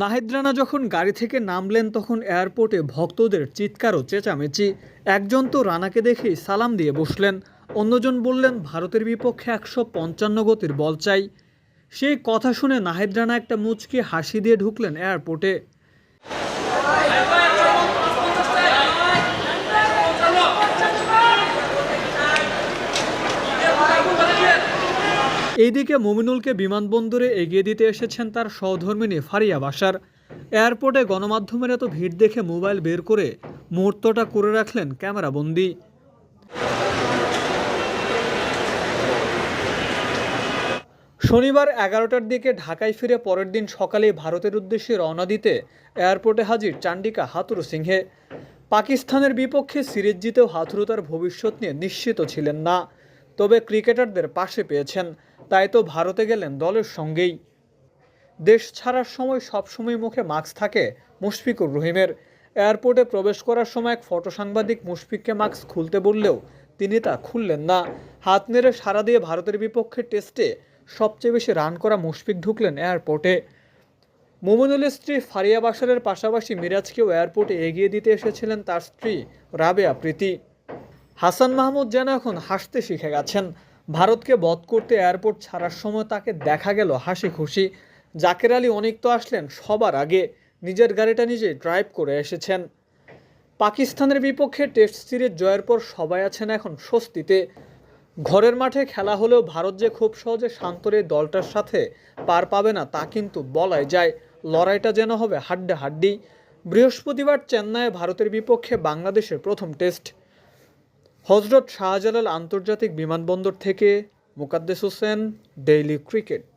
নাহিদ রানা যখন গাড়ি থেকে নামলেন তখন এয়ারপোর্টে ভক্তদের চিৎকার ও চেঁচামেচি। একজন তো রানাকে দেখেই সালাম দিয়ে বসলেন, অন্যজন বললেন ভারতের বিপক্ষে 155 গতির বল চাই। সেই কথা শুনে নাহিদ রানা একটা মুচকি হাসি দিয়ে ঢুকলেন এয়ারপোর্টে। এইদিকে মুমিনুলকে বিমানবন্দরে এগিয়ে দিতে এসেছেন তার সহধর্মিণী ফারিয়া বাশার। এয়ারপোর্টে গণমাধ্যমের এত ভিড় দেখে মোবাইল বের করে মুহূর্তটা করে রাখলেন ক্যামেরাবন্দি। শনিবার 11টার দিকে ঢাকায় ফিরে পরের দিন সকালেই ভারতের উদ্দেশ্যে রওনা দিতে এয়ারপোর্টে হাজির চান্ডিকা হাথুরু সিংহে। পাকিস্তানের বিপক্ষে সিরিজ জিতেও হাথুরু তার ভবিষ্যৎ নিয়ে নিশ্চিত ছিলেন না, তবে ক্রিকেটারদের পাশে পেয়েছেন, তাই তো ভারতে গেলেন দলের সঙ্গেই। দেশ ছাড়ার সময় সবসময় মুখে মাস্ক থাকে মুশফিকুর রহিমের। এয়ারপোর্টে প্রবেশ করার সময় এক ফটো সাংবাদিক মুশফিককে মাস্ক খুলতে বললেও তিনি তা খুললেন না। হাত নেড়ে সাড়া দিয়ে ভারতের বিপক্ষে টেস্টে সবচেয়ে বেশি রান করা মুশফিক ঢুকলেন এয়ারপোর্টে। মুমিনুলের স্ত্রী ফারিয়া বাশারের পাশাপাশি মিরাজকেও এয়ারপোর্টে এগিয়ে দিতে এসেছিলেন তার স্ত্রী রাবেয়া প্রীতি। হাসান মাহমুদ যেন এখন হাসতে শিখে গেছেন। ভারতকে বধ করতে এয়ারপোর্ট ছাড়ার সময় তাকে দেখা গেল হাসি খুশি। জাকের আলী অনেক তো আসলেন সবার আগে, নিজের গাড়িটা নিজে ড্রাইভ করে এসেছেন। পাকিস্তানের বিপক্ষে টেস্ট সিরিজ জয়ের পর সবাই আছেন এখন স্বস্তিতে। ঘরের মাঠে খেলা হলেও ভারত যে খুব সহজে শান্তর এই দলটার সাথে পার পাবে না তা কিন্তু বলাই যায়। লড়াইটা যেন হবে হাড্ডাহাড্ডি। বৃহস্পতিবার চেন্নাইয়ে ভারতের বিপক্ষে বাংলাদেশের প্রথম টেস্ট। হজরত শাহজালাল আন্তর্জাতিক বিমানবন্দর থেকে মুকাদ্দেস হোসেন, ডেইলি ক্রিকেট।